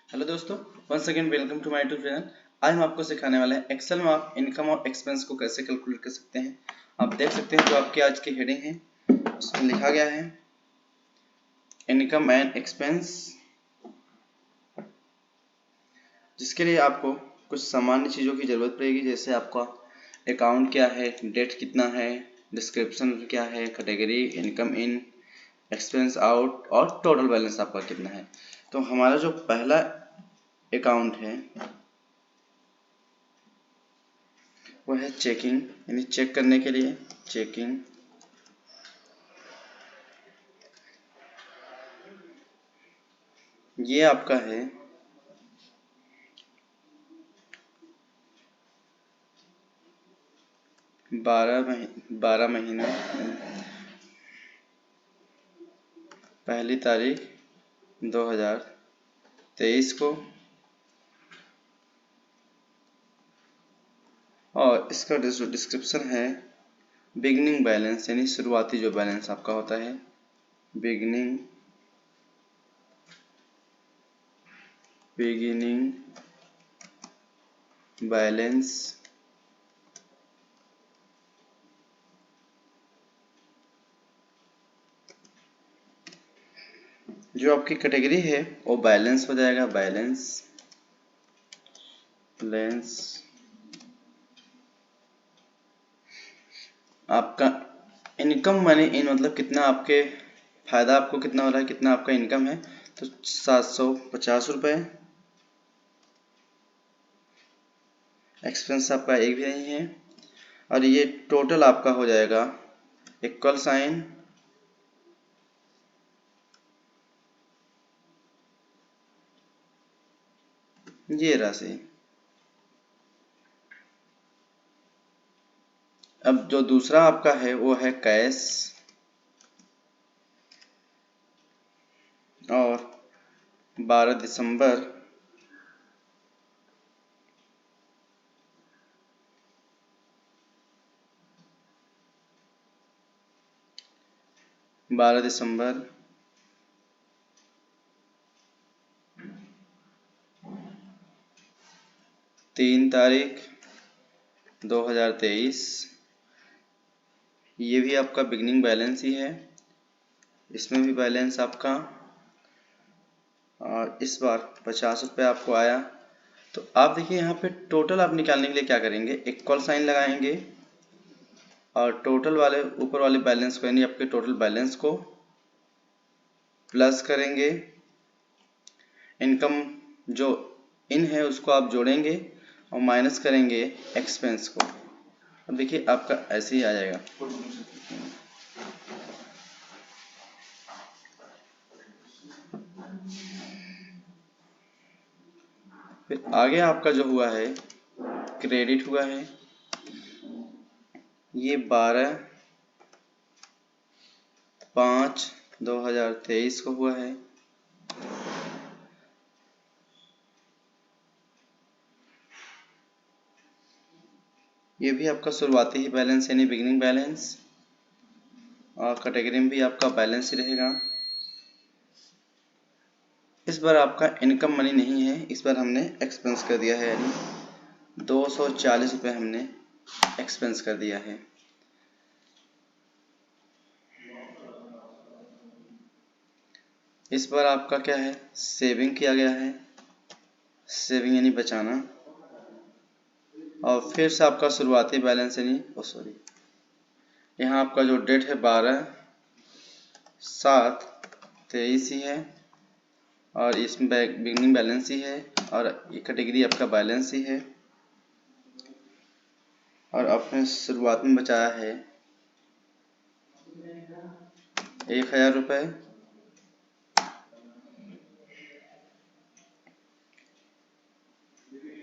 Hello दोस्तों, once again welcome to my YouTube channel. आज हम आपको सिखाने वाले हैं एक्सेल में आप इनकम और एक्सपेंस को कैसे कैलकुलेट कर सकते हैं। आप देख सकते हैं जो आपकी आज की हेडिंग है उसमें लिखा गया है इनकम एंड एक्सपेंस, जिसके लिए आपको कुछ सामान्य चीज़ों की ज़रूरत पड़ेगी। जैसे आपका अकाउंट क्या है, डेट कितना है, डिस्क्रिप्शन क्या है, category, income in, expense out और टोटल बैलेंस आपका कितना है। तो हमारा जो पहला अकाउंट है वो है चेकिंग, यानी चेक करने के लिए चेकिंग। ये आपका है 12 महीना पहली तारीख 2023 को, और इसका जो डिस्क्रिप्शन है बिगनिंग बैलेंस, यानी शुरुआती जो बैलेंस आपका होता है बिगनिंग बैलेंस। जो आपकी कैटेगरी है वो बैलेंस हो जाएगा, बैलेंस। आपका इनकम मनी इन मतलब कितना आपके फायदा आपको कितना हो रहा है, कितना आपका इनकम है, तो 750 रुपये। एक्सपेंस आपका एक भी नहीं है, और ये टोटल आपका हो जाएगा इक्वल साइन ये राशि। अब जो दूसरा आपका है वो है कैश, और 12 दिसंबर 3 तारीख 2023। ये भी आपका बिगनिंग बैलेंस ही है, इसमें भी बैलेंस आपका, और इस बार 50 रुपये आपको आया। तो आप देखिए यहाँ पे टोटल आप निकालने के लिए क्या करेंगे, इक्वल साइन लगाएंगे और टोटल वाले ऊपर वाले बैलेंस को, यानी आपके टोटल बैलेंस को प्लस करेंगे, इनकम जो इन है उसको आप जोड़ेंगे और माइनस करेंगे एक्सपेंस को। अब देखिए आपका ऐसे ही आ जाएगा। फिर आगे आपका जो हुआ है क्रेडिट हुआ है, ये 12/5/2023 को हुआ है। ये भी आपका शुरुआती ही बैलेंस यानी बिगिनिंग बैलेंस, और कैटेगरी में भी आपका बैलेंस ही रहेगा। इस बार आपका इनकम मनी नहीं है, इस बार हमने एक्सपेंस कर दिया है, यानी 240 रुपये हमने एक्सपेंस कर दिया है। इस बार आपका क्या है, सेविंग किया गया है, सेविंग यानी बचाना, और फिर से आपका शुरुआती बैलेंस यानी यहाँ आपका जो डेट है 12/7/23 ही है, और इसमें बिगनिंग बैलेंस ही है, और ये कैटेगरी आपका बैलेंस ही है, और आपने शुरुआत में बचाया है 1000 रुपये।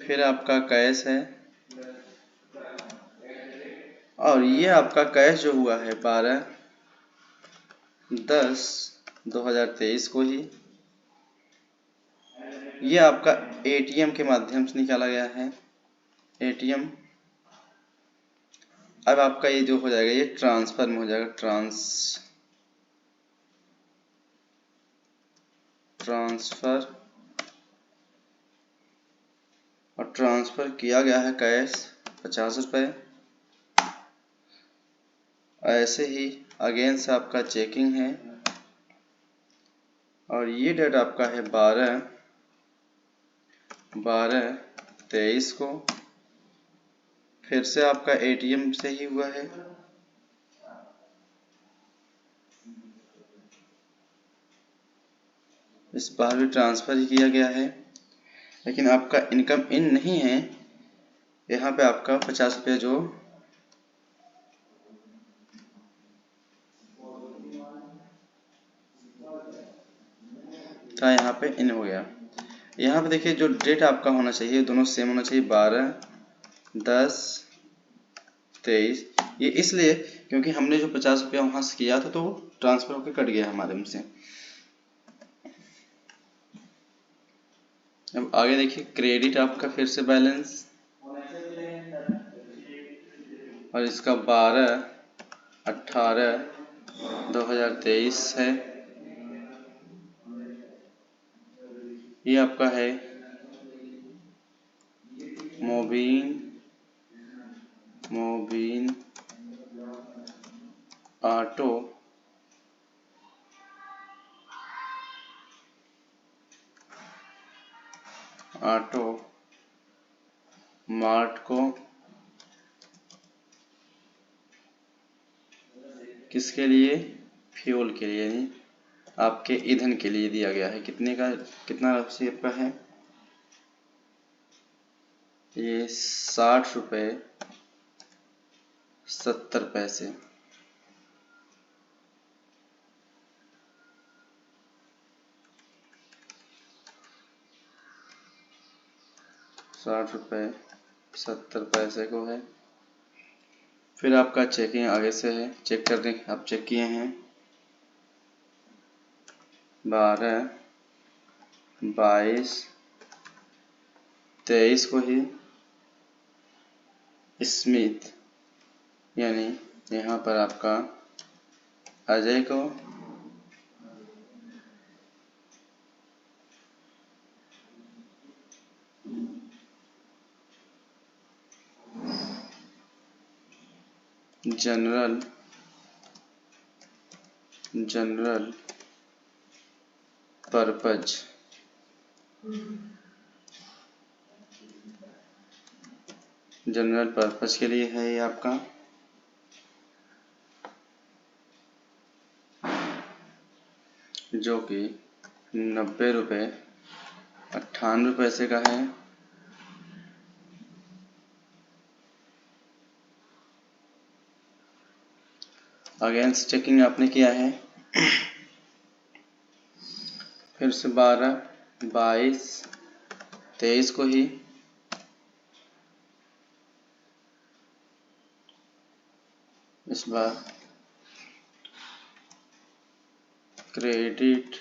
फिर आपका कैश है, और ये आपका कैश जो हुआ है 12/10/2023 को ही, ये आपका एटीएम के माध्यम से निकाला गया है, एटीएम। अब आपका ये जो हो जाएगा ये ट्रांसफर में हो जाएगा, ट्रांसफर ट्रांसफ़र किया गया है कैश 50 रुपये। ऐसे ही अगेन से आपका चेकिंग है और ये डेट आपका है 12/23 को। फिर से आपका एटीएम से ही हुआ है। इस बार भी ट्रांसफ़र ही किया गया है, लेकिन आपका इनकम इन नहीं है। यहाँ पे आपका 50 रुपये जो था यहाँ पे इन हो गया। यहाँ पे देखिए जो डेट आपका होना चाहिए दोनों सेम होना चाहिए, 12/10/23। ये इसलिए क्योंकि हमने जो 50 रुपया वहाँ से किया था तो वो ट्रांसफ़र होकर कट गया हमारे में से। अब आगे देखिए क्रेडिट आपका फिर से बैलेंस, और इसका 12/18/2023 है। ये आपका है मोबिन ऑटो मार्ट को किसके लिए? फ्यूल के लिए, यानी आपके ईंधन के लिए दिया गया है। कितना राशि आपका है? ये 60 रुपये 70 पैसे। ₹60.70 को है। फिर आपका चेकिंग आगे से है, चेक कर दें। आप चेक किए हैं 12/22/23 को ही स्मिथ, यानी यहाँ पर आपका अजय को जनरल पर्पज के लिए है ये आपका। जो कि 90 रुपये 98 पैसे का है। अगेंस्ट चेकिंग आपने किया है फिर से 12/22/23 को ही इस बार क्रेडिट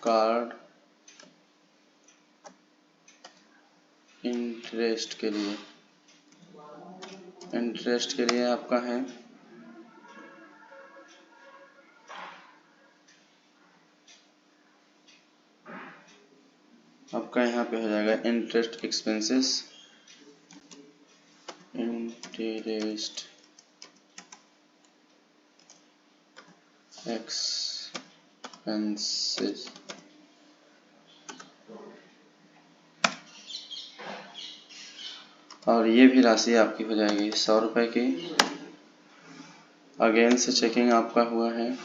कार्ड इंटरेस्ट के लिए आपका है आपका यहाँ पे हो जाएगा इंटरेस्ट एक्सपेंसेस और ये भी राशि आपकी हो जाएगी 100 रुपये की। अगेन से चेकिंग आपका हुआ है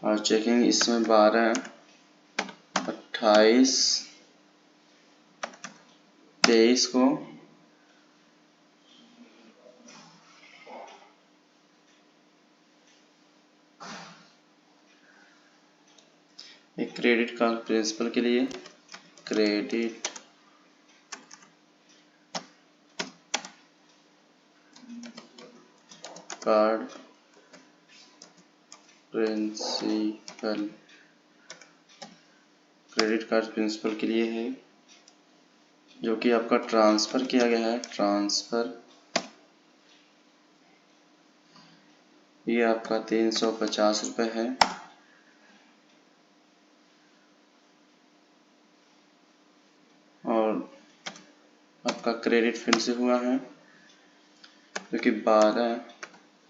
और चेकिंग इसमें 12/28/23 को एक क्रेडिट कार्ड प्रिंसिपल के लिए क्रेडिट कार्ड प्रिंसिपल के लिए है, जो कि आपका ट्रांसफ़र किया गया है। ये आपका 350 रुपये है। क्रेडिट फिर से हुआ है, जो कि 12,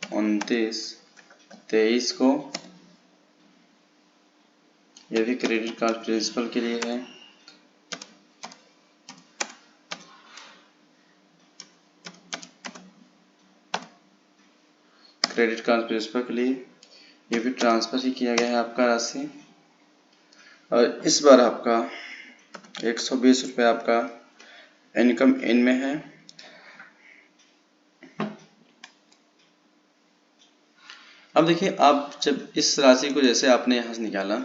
29, 23 को। यह भी क्रेडिट कार्ड प्रिंसिपल के लिए है। क्रेडिट कार्ड प्रिंसिपल के लिए ये भी ट्रांसफर ही किया गया है आपका राशि। और इस बार आपका 120 रुपये आपका इनकम इन में है। अब देखिए, आप जब इस राशि को जैसे आपने यहाँ से निकाला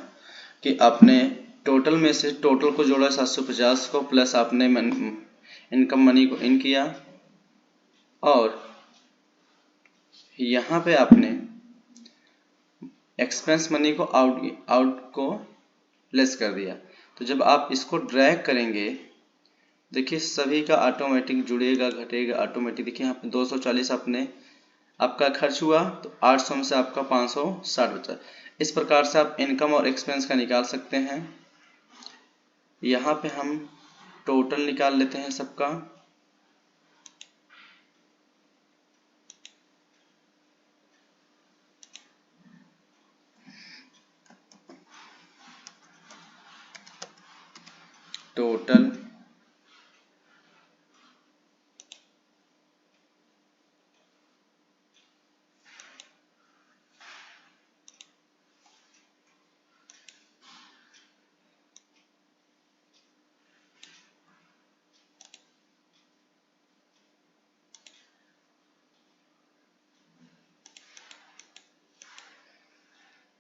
कि आपने टोटल में से टोटल को जोड़ा 750 को, प्लस आपने इनकम मनी को इन किया, और यहाँ पे आपने एक्सपेंस मनी को आउट को लेस कर दिया। तो जब आप इसको ड्रैग करेंगे, देखिए सभी का ऑटोमेटिक जुड़ेगा घटेगा ऑटोमेटिक। देखिए यहाँ पे 240 आपका खर्च हुआ, तो 800 में से आपका 560 बचा। इस प्रकार से आप इनकम और एक्सपेंस का निकाल सकते हैं। यहाँ पे हम टोटल निकाल लेते हैं सबका। टोटल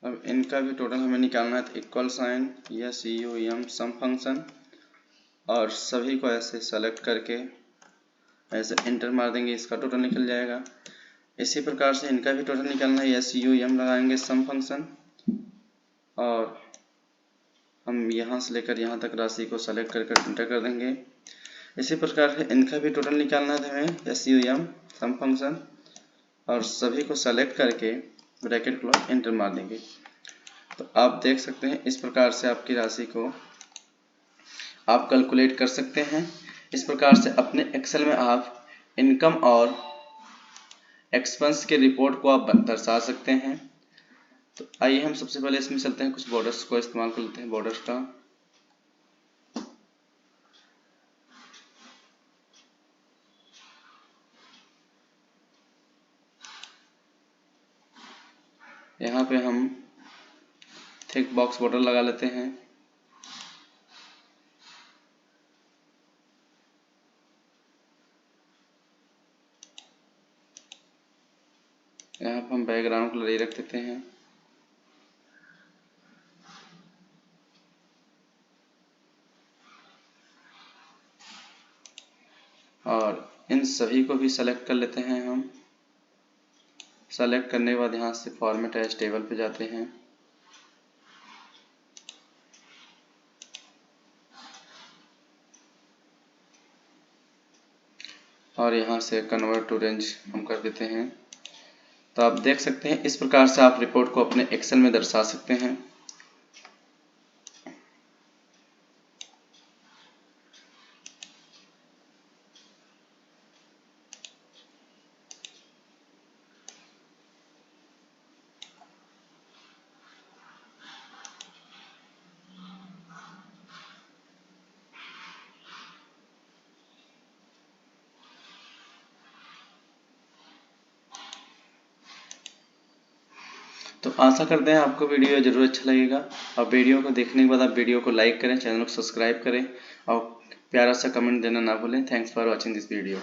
अब इनका भी टोटल हमें निकालना है, तो इक्वल साइन या CUM सम फंक्शन, और सभी को ऐसे सेलेक्ट करके ऐसे एंटर मार देंगे, इसका टोटल निकल जाएगा। इसी प्रकार से इनका भी टोटल निकालना है, या CUM लगाएंगे सम फंक्शन, और हम यहाँ से लेकर यहाँ तक राशि को सेलेक्ट करके एंटर कर देंगे। इसी प्रकार से इनका भी टोटल निकालना है हमें, या CUM सम फंक्शन, और सभी को सेलेक्ट करके ब्रैकेट क्लोज एंटर मार देंगे। तो आप देख सकते हैं इस प्रकार से आपकी राशि को आप कैलकुलेट कर सकते हैं। इस प्रकार से अपने एक्सेल में आप इनकम और एक्सपेंस के रिपोर्ट को आप दर्शा सकते हैं। तो आइए हम सबसे पहले इसमें चलते हैं, कुछ बॉर्डर्स को इस्तेमाल कर लेते हैं। बॉर्डर्स का यहाँ पे हम थिक बॉक्स बॉर्डर लगा लेते हैं। यहाँ पर हम बैकग्राउंड कलर ये रख देते हैं। और इन सभी को भी सेलेक्ट कर लेते हैं हम। सेलेक्ट करने के बाद यहाँ से फॉर्मेट एज टेबल पे जाते हैं, और यहाँ से कन्वर्ट टू रेंज हम कर देते हैं। तो आप देख सकते हैं इस प्रकार से आप रिपोर्ट को अपने एक्सेल में दर्शा सकते हैं। तो आशा करते हैं आपको वीडियो जरूर अच्छा लगेगा, और वीडियो को देखने के बाद आप वीडियो को लाइक करें, चैनल को सब्सक्राइब करें, और प्यारा सा कमेंट देना ना भूलें। Thanks for watching this video.